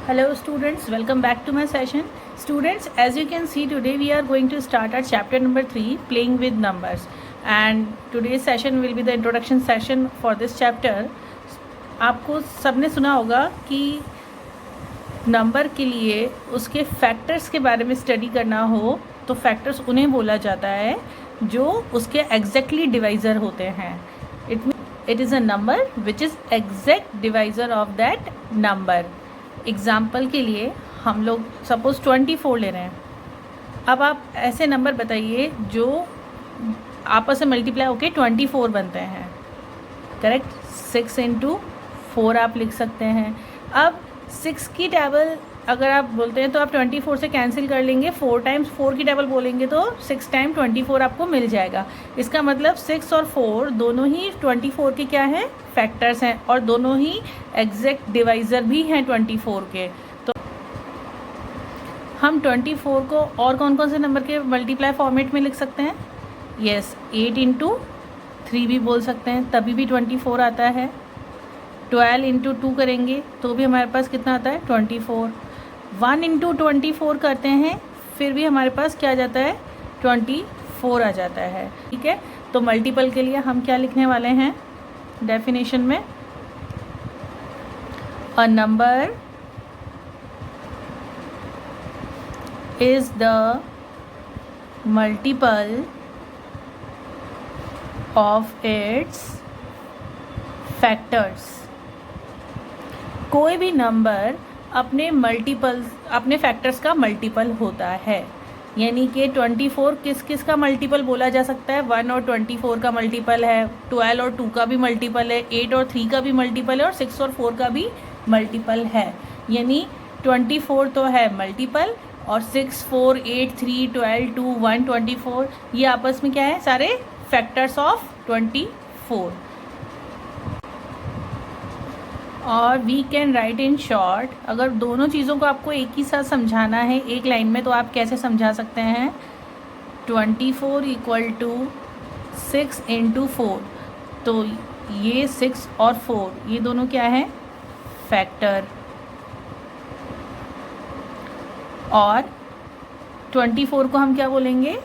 Hello students, welcome back to my session. Students, as you can see today we are going to start our chapter number 3, playing with numbers, and today's session will be the introduction session for this chapter. आपको सबने सुना होगा कि number के लिए उसके factors के बारे में स्टडी करना हो तो फैक्टर्स उन्हें बोला जाता है जो उसके एग्जैक्टली डिवाइज़र होते हैं. It is a number which is exact divisor of that number. Example के लिए हम लोग सपोज़ 24 ले रहे हैं. अब आप ऐसे नंबर बताइए जो आपस में मल्टीप्लाई होके 24 बनते हैं. करेक्ट. 6 × 4 आप लिख सकते हैं. अब 6 की टेबल अगर आप बोलते हैं तो आप 24 से कैंसिल कर लेंगे. 4 × 4 की टेबल बोलेंगे तो 6 × 24 आपको मिल जाएगा. इसका मतलब 6 और 4 दोनों ही 24 के क्या हैं, फैक्टर्स हैं, और दोनों ही एग्जैक्ट डिवाइज़र भी हैं 24 के. तो हम 24 को और कौन कौन से नंबर के मल्टीप्लाई फॉर्मेट में लिख सकते हैं. यस, 8 × 3 भी बोल सकते हैं, तभी भी 24 आता है. 12 × 2 करेंगे तो भी हमारे पास कितना आता है, 24. 1 × 24 करते हैं फिर भी हमारे पास क्या आ जाता है, 24 आ जाता है. ठीक है. तो मल्टीपल के लिए हम क्या लिखने वाले हैं डेफिनेशन में, a number is the multiple of its factors. कोई भी नंबर अपने फैक्टर्स का मल्टीपल होता है. यानी कि 24 किस किस का मल्टीपल बोला जा सकता है, 1 और 24 का मल्टीपल है, 12 और 2 का भी मल्टीपल है, 8 और 3 का भी मल्टीपल है, और 6 और 4 का भी मल्टीपल है. यानी 24 तो है मल्टीपल, और 6, 4, 8, 3, 12, 2, 1, 24 ये आपस में क्या है, सारे फैक्टर्स ऑफ 24. और we can write in short, अगर दोनों चीज़ों को आपको एक ही साथ समझाना है एक लाइन में तो आप कैसे समझा सकते हैं. 24 = 6 × 4. तो ये 6 और 4 ये दोनों क्या है, फैक्टर. और 24 को हम क्या बोलेंगे,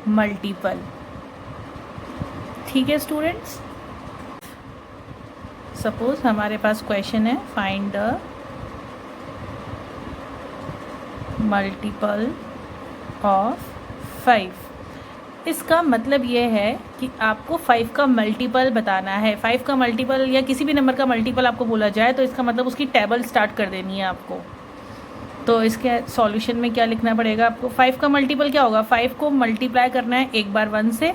मल्टीपल. ठीक है स्टूडेंट्स. सपोज हमारे पास क्वेश्चन है, फाइंड द मल्टीपल ऑफ 5. इसका मतलब ये है कि आपको 5 का मल्टीपल बताना है. 5 का मल्टीपल या किसी भी नंबर का मल्टीपल आपको बोला जाए तो इसका मतलब उसकी टेबल स्टार्ट कर देनी है आपको. तो इसके सॉल्यूशन में क्या लिखना पड़ेगा आपको, 5 का मल्टीपल क्या होगा, 5 को मल्टीप्लाई करना है एक बार 1 से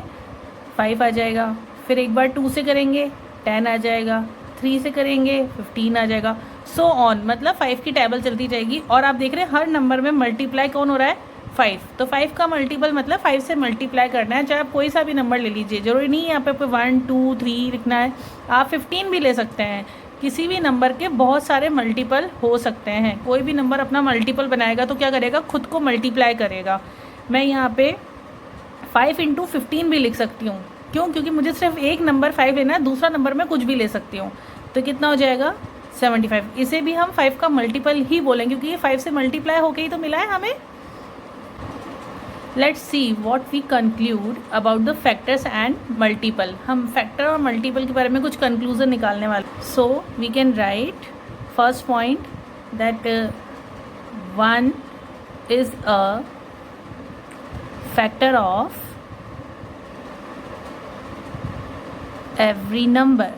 5 आ जाएगा, फिर एक बार 2 से करेंगे 10 आ जाएगा, 3 से करेंगे 15 आ जाएगा, सो ऑन. मतलब 5 की टेबल चलती जाएगी. और आप देख रहे हैं हर नंबर में मल्टीप्लाई कौन हो रहा है, 5. तो 5 का मल्टीपल मतलब 5 से मल्टीप्लाई करना है. चाहे आप कोई सा भी नंबर ले लीजिए, जरूरी नहीं है यहाँ पे आपको 1, 2, 3 लिखना है, आप 15 भी ले सकते हैं. किसी भी नंबर के बहुत सारे मल्टीपल हो सकते हैं. कोई भी नंबर अपना मल्टीपल बनाएगा तो क्या करेगा, खुद को मल्टीप्लाई करेगा. मैं यहाँ पे 5 × 15 भी लिख सकती हूँ. क्यों, क्योंकि मुझे सिर्फ एक नंबर 5 लेना है, दूसरा नंबर मैं कुछ भी ले सकती हूँ. तो कितना हो जाएगा, 75. इसे भी हम 5 का मल्टीपल ही बोलेंगे क्योंकि ये 5 से मल्टीप्लाई होके ही तो मिला है हमें. Let's see what we conclude about the factors and multiple. हम फैक्टर और मल्टीपल के बारे में कुछ कंक्लूजन निकालने वाले. So we can write first point that 1 is a factor of every number.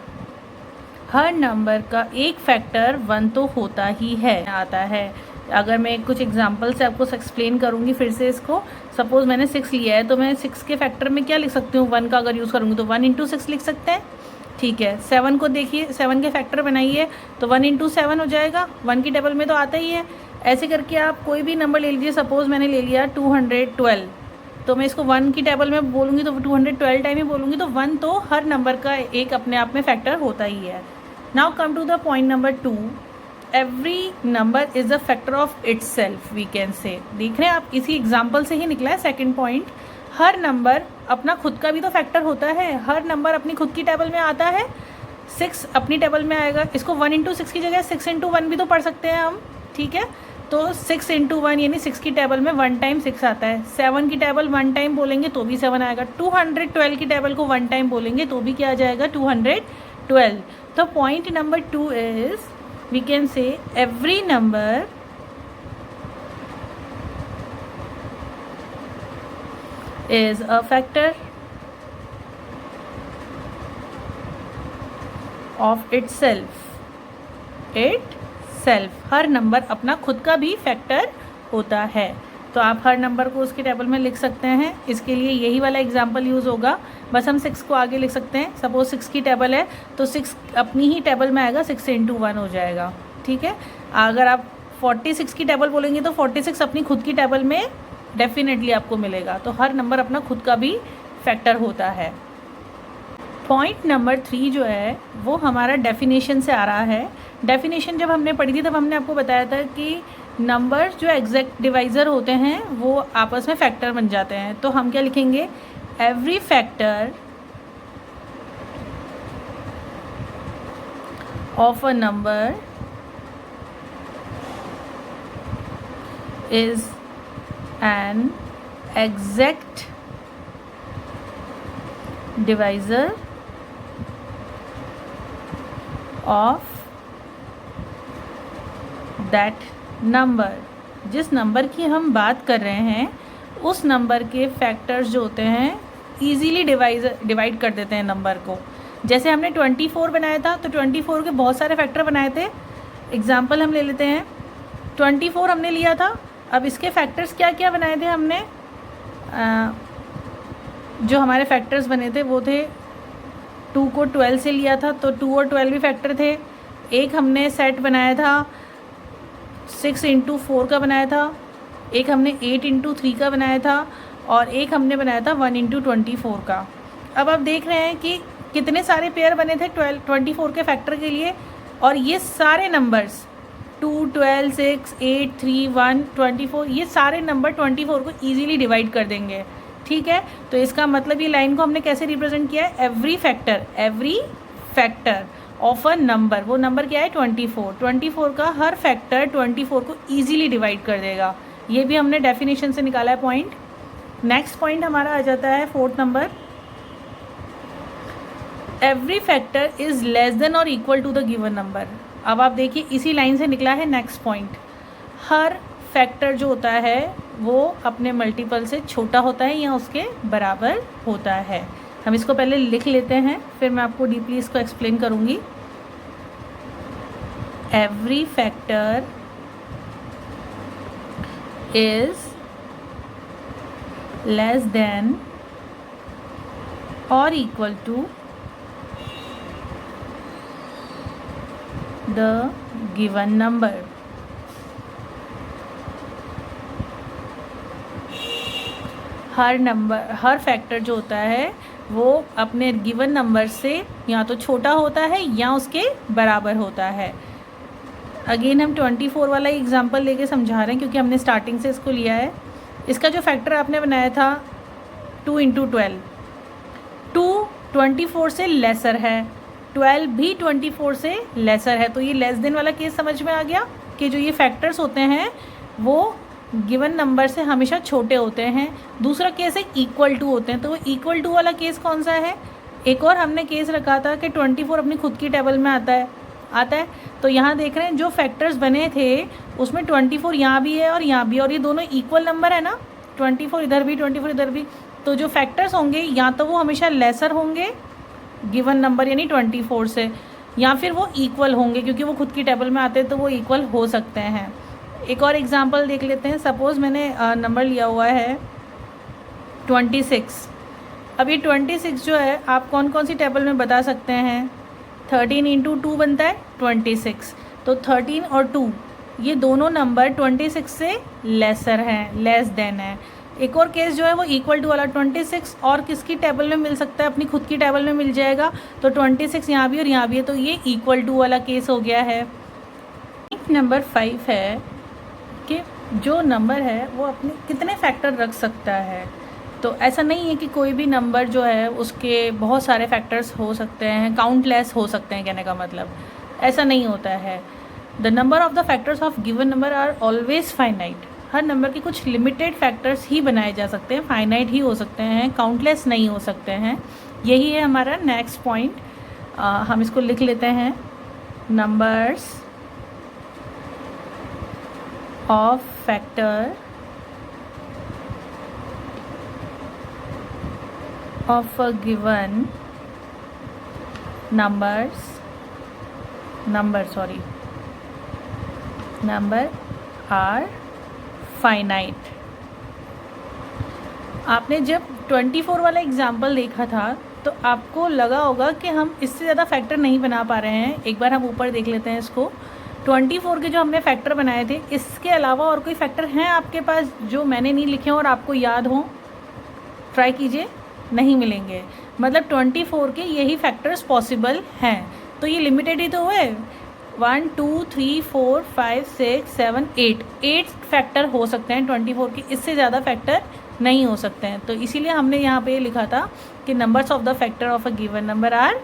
हर नंबर का एक फैक्टर 1 तो होता ही है, आता है. अगर मैं कुछ एग्जांपल से आपको एक्सप्लेन करूँगी फिर से इसको. सपोज़ मैंने 6 लिया है तो मैं 6 के फैक्टर में क्या लिख सकती हूँ, 1 का अगर यूज़ करूँगी तो 1 × 6 लिख सकते हैं. ठीक है. 7 को देखिए, 7 के फैक्टर बनाइए तो 1 × 7 हो जाएगा. 1 की टेबल में तो आता ही है. ऐसे करके आप कोई भी नंबर ले लीजिए. सपोज़ मैंने ले लिया 212, तो मैं इसको 1 की टेबल में बोलूँगी तो 212 टाइम ही बोलूँगी. तो 1 तो हर नंबर का एक अपने आप में फैक्टर होता ही है. Now come to the point number 2. Every number is a factor of itself, we can say. देख रहे हैं आप, इसी एग्जाम्पल से ही निकला है सेकेंड पॉइंट. हर नंबर अपना खुद का भी तो फैक्टर होता है. हर नंबर अपनी खुद की टेबल में आता है. 6 अपनी टेबल में आएगा. इसको 1 × 6 की जगह 6 × 1 भी तो पढ़ सकते हैं हम. ठीक है। तो 6 इंटू 1 यानी 6 की टेबल में 1 टाइम 6 आता है। 7 की टेबल 1 टाइम बोलेंगे तो भी 7 आएगा। 212 की टेबल को 1 टाइम बोलेंगे तो भी क्या आ जाएगा, 212। तो point number 2 is we can say every number is a factor of itself। हर नंबर अपना खुद का भी फैक्टर होता है। तो आप हर नंबर को उसके टेबल में लिख सकते हैं। इसके लिए यही वाला एग्जांपल यूज़ होगा, बस हम 6 को आगे लिख सकते हैं। सपोज 6 की टेबल है तो 6 अपनी ही टेबल में आएगा, 6 इंटू 1 हो जाएगा, ठीक है। अगर आप 46 की टेबल बोलेंगे तो 46 अपनी खुद की टेबल में डेफिनेटली आपको मिलेगा। तो हर नंबर अपना खुद का भी फैक्टर होता है। पॉइंट नंबर 3 जो है वो हमारा डेफिनेशन से आ रहा है। डेफिनेशन जब हमने पढ़ी थी तब हमने आपको बताया था कि नंबर जो एग्जैक्ट डिवाइज़र होते हैं वो आपस में फैक्टर बन जाते हैं। तो हम क्या लिखेंगे, every factor of a number is an exact divisor of that number. जिस नंबर की हम बात कर रहे हैं उस नंबर के फैक्टर्स जो होते हैं इजीली डिवाइड कर देते हैं नंबर को। जैसे हमने 24 बनाया था तो 24 के बहुत सारे फैक्टर बनाए थे। एग्जाम्पल हम ले लेते हैं, 24 हमने लिया था, अब इसके फैक्टर्स क्या क्या बनाए थे हमने। जो हमारे फैक्टर्स बने थे वो थे 2 को 12 से लिया था तो 2 और 12 भी फैक्टर थे। एक हमने सेट बनाया था 6 इंटू 4 का बनाया था, एक हमने 8 इंटू 3 का बनाया था और एक हमने बनाया था 1 इंटू 24 का। अब आप देख रहे हैं कि कितने सारे पेयर बने थे 24 के फैक्टर के लिए, और ये सारे नंबर्स 2, 12, 6, 8, 3, 1, 24 ये सारे नंबर 24 को ईजिली डिवाइड कर देंगे, ठीक है। तो इसका मतलब ये लाइन को हमने कैसे रिप्रेजेंट किया है, every factor of a number, वो नंबर क्या है 24 का हर फैक्टर 24 को ईजिली डिवाइड कर देगा। ये भी हमने डेफिनेशन से निकाला है पॉइंट। नेक्स्ट पॉइंट हमारा आ जाता है 4th number, every factor is less than और equal to the given number. अब आप देखिए इसी लाइन से निकला है नेक्स्ट पॉइंट, हर फैक्टर जो होता है वो अपने मल्टीपल से छोटा होता है या उसके बराबर होता है। हम इसको पहले लिख लेते हैं फिर मैं आपको डीपली इसको एक्सप्लेन करूँगी। Every factor is less than और equal to the given number. हर फैक्टर जो होता है वो अपने गिवन नंबर से या तो छोटा होता है या उसके बराबर होता है। अगेन हम 24 वाला एग्जांपल लेके समझा रहे हैं क्योंकि हमने स्टार्टिंग से इसको लिया है। इसका जो फैक्टर आपने बनाया था 2 इंटू 12, 2 24 से लेसर है, 12 भी 24 से लेसर है। तो ये लेस देन वाला केस समझ में आ गया कि जो ये फैक्टर्स होते हैं वो गिवन नंबर से हमेशा छोटे होते हैं। दूसरा केस है इक्वल टू होते हैं, तो वो इक्वल टू वाला केस कौन सा है। एक और हमने केस रखा था कि 24 अपनी खुद की टेबल में आता है। तो यहाँ देख रहे हैं जो फैक्टर्स बने थे उसमें 24 यहाँ भी है और यहाँ भी, और ये दोनों इक्वल नंबर है ना, 24 इधर भी 24 इधर भी। तो जो फैक्टर्स होंगे या तो वो हमेशा लेसर होंगे गिवन नंबर यानी 24 से, या फिर वो इक्वल होंगे क्योंकि वो खुद की टेबल में आते हैं तो वो इक्वल हो सकते हैं। एक और एग्जांपल देख लेते हैं। सपोज़ मैंने नंबर लिया हुआ है 26। अब ये 26 जो है आप कौन कौन सी टेबल में बता सकते हैं, 13 इंटू 2 बनता है 26। तो 13 और 2 ये दोनों नंबर 26 से लेसर हैं, लेस देन है। एक और केस जो है वो इक्वल टू वाला 26 और किसकी टेबल में मिल सकता है, अपनी खुद की टेबल में मिल जाएगा। तो 26 यहाँ भी और यहाँ भी है, तो ये इक्वल टू वाला केस हो गया है। नंबर 5 है कि जो नंबर है वो अपने कितने फैक्टर रख सकता है। तो ऐसा नहीं है कि कोई भी नंबर जो है उसके बहुत सारे फैक्टर्स हो सकते हैं, काउंटलेस हो सकते हैं, कहने का मतलब ऐसा नहीं होता है। The number of the factors of given number are always finite. हर नंबर के कुछ लिमिटेड फैक्टर्स ही बनाए जा सकते हैं, फाइनाइट ही हो सकते हैं, काउंटलेस नहीं हो सकते हैं। यही है हमारा नेक्स्ट पॉइंट। हम इसको लिख लेते हैं, numbers of factor of a given number are finite. आपने जब 24 वाला एग्जाम्पल देखा था तो आपको लगा होगा कि हम इससे ज़्यादा फैक्टर नहीं बना पा रहे हैं। एक बार हम ऊपर देख लेते हैं इसको। 24 के जो हमने फैक्टर बनाए थे, इसके अलावा और कोई फैक्टर हैं आपके पास जो मैंने नहीं लिखे हों और आपको याद हों? ट्राई कीजिए, नहीं मिलेंगे। मतलब 24 के यही फैक्टर्स पॉसिबल हैं। तो ये लिमिटेड ही तो हुए। 1 2 3 4 5 6 7 8 फैक्टर हो सकते हैं 24 के, इससे ज़्यादा फैक्टर नहीं हो सकते हैं। तो इसीलिए हमने यहाँ पे लिखा था कि numbers of the factor of a given number are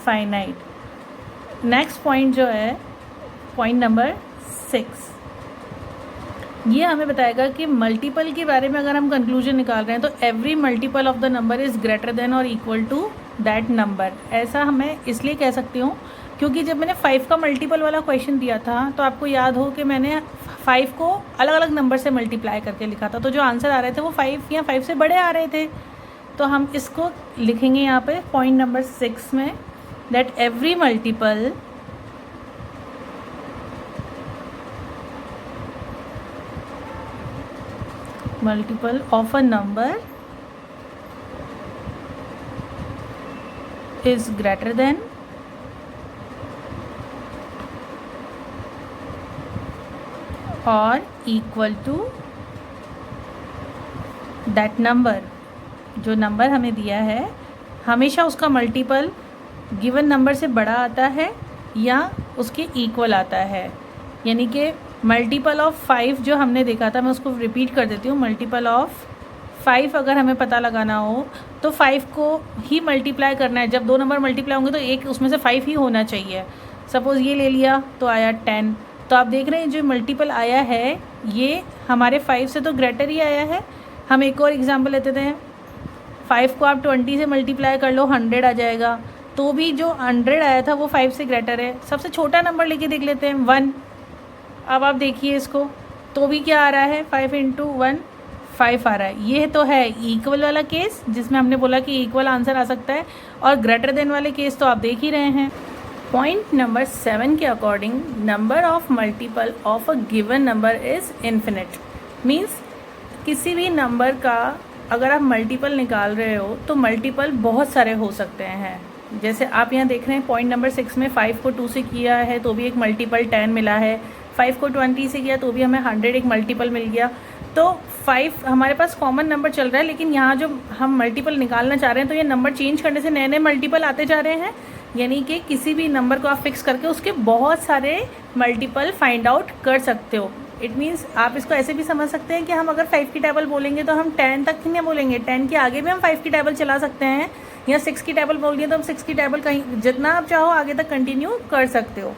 finite. Next point जो है पॉइंट नंबर 6, ये हमें बताएगा कि मल्टीपल के बारे में अगर हम कंक्लूजन निकाल रहे हैं तो every multiple of the number is greater than और इक्वल टू दैट नंबर। ऐसा हमें इसलिए कह सकती हूँ क्योंकि जब मैंने 5 का मल्टीपल वाला क्वेश्चन दिया था तो आपको याद हो कि मैंने 5 को अलग अलग नंबर से मल्टीप्लाई करके लिखा था, तो जो आंसर आ रहे थे वो 5 या 5 से बड़े आ रहे थे। तो हम इसको लिखेंगे यहाँ पे पॉइंट नंबर 6 में, that every multiple of a number is greater than और इक्वल टू दैट नंबर। जो नंबर हमें दिया है हमेशा उसका मल्टीपल गिवन नंबर से बड़ा आता है या उसके इक्वल आता है। यानी कि मल्टीपल ऑफ 5 जो हमने देखा था, मैं उसको रिपीट कर देती हूँ। मल्टीपल ऑफ 5 अगर हमें पता लगाना हो तो 5 को ही मल्टीप्लाई करना है। जब दो नंबर मल्टीप्लाई होंगे तो एक उसमें से 5 ही होना चाहिए। सपोज़ ये ले लिया तो आया 10। तो आप देख रहे हैं जो मल्टीपल आया है ये हमारे 5 से तो ग्रेटर ही आया है। हम एक और एग्जांपल लेते थे, 5 को आप 20 से मल्टीप्लाई कर लो 100 आ जाएगा, तो भी जो 100 आया था वो 5 से ग्रेटर है। सबसे छोटा नंबर लेके देख लेते हैं 1। अब आप देखिए इसको, तो भी क्या आ रहा है 5 × 1 5 आ रहा है। ये तो है इक्वल वाला केस जिसमें हमने बोला कि इक्वल आंसर आ सकता है, और ग्रेटर देन वाले केस तो आप देख ही रहे हैं। पॉइंट नंबर 7 के according number of multiple of a given number is infinite. Means किसी भी नंबर का अगर आप मल्टीपल निकाल रहे हो तो मल्टीपल बहुत सारे हो सकते हैं। जैसे आप यहाँ देख रहे हैं पॉइंट नंबर 6 में 5 को 2 से किया है तो भी एक मल्टीपल 10 मिला है, 5 को 20 से किया तो भी हमें 100 एक मल्टीपल मिल गया। तो 5 हमारे पास कॉमन नंबर चल रहा है, लेकिन यहाँ जो हम मल्टीपल निकालना चाह रहे हैं तो ये नंबर चेंज करने से नए नए मल्टीपल आते जा रहे हैं। यानी कि किसी भी नंबर को आप फिक्स करके उसके बहुत सारे मल्टीपल फाइंड आउट कर सकते हो। इट मीन्स आप इसको ऐसे भी समझ सकते हैं कि हम अगर 5 की टेबल बोलेंगे तो हम 10 तक ही नहीं बोलेंगे, 10 के आगे भी हम 5 की टेबल चला सकते हैं, या 6 की टेबल बोलिए तो हम 6 की टेबल कहीं जितना आप चाहो आगे तक कंटिन्यू कर सकते हो।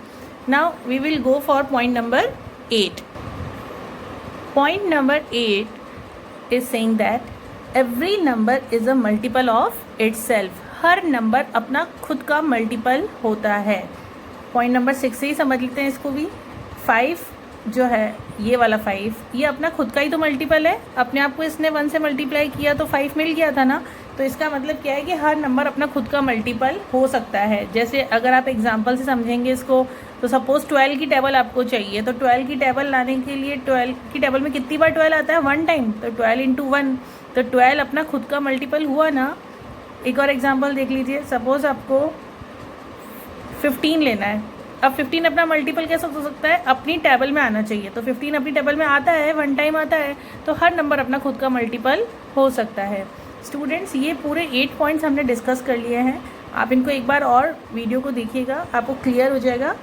Now we will go for point number 8। Point number 8 is saying that every number is a multiple of itself. हर नंबर अपना खुद का मल्टीपल होता है। पॉइंट नंबर 6 से ही समझ लेते हैं इसको भी। 5 जो है ये वाला 5 ये अपना खुद का ही तो मल्टीपल है, अपने आप को इसने 1 से मल्टीप्लाई किया तो 5 मिल गया था ना। तो इसका मतलब क्या है कि हर नंबर अपना खुद का मल्टीपल हो सकता है। जैसे अगर आप एग्जांपल से समझेंगे इसको तो सपोज़ 12 की टेबल आपको चाहिए, तो 12 की टेबल लाने के लिए 12 की टेबल में कितनी बार 12 आता है? 1 टाइम। तो 12 × 1 तो 12 अपना खुद का मल्टीपल हुआ ना। एक और एग्जांपल देख लीजिए, सपोज़ आपको 15 लेना है। अब 15 अपना मल्टीपल कैसे हो सकता है? अपनी टेबल में आना चाहिए। तो 15 अपनी टेबल में आता है, 1 टाइम आता है, तो हर नंबर अपना खुद का मल्टीपल हो सकता है। स्टूडेंट्स ये पूरे 8 पॉइंट्स हमने डिस्कस कर लिए हैं। आप इनको एक बार और वीडियो को देखिएगा, आपको क्लियर हो जाएगा।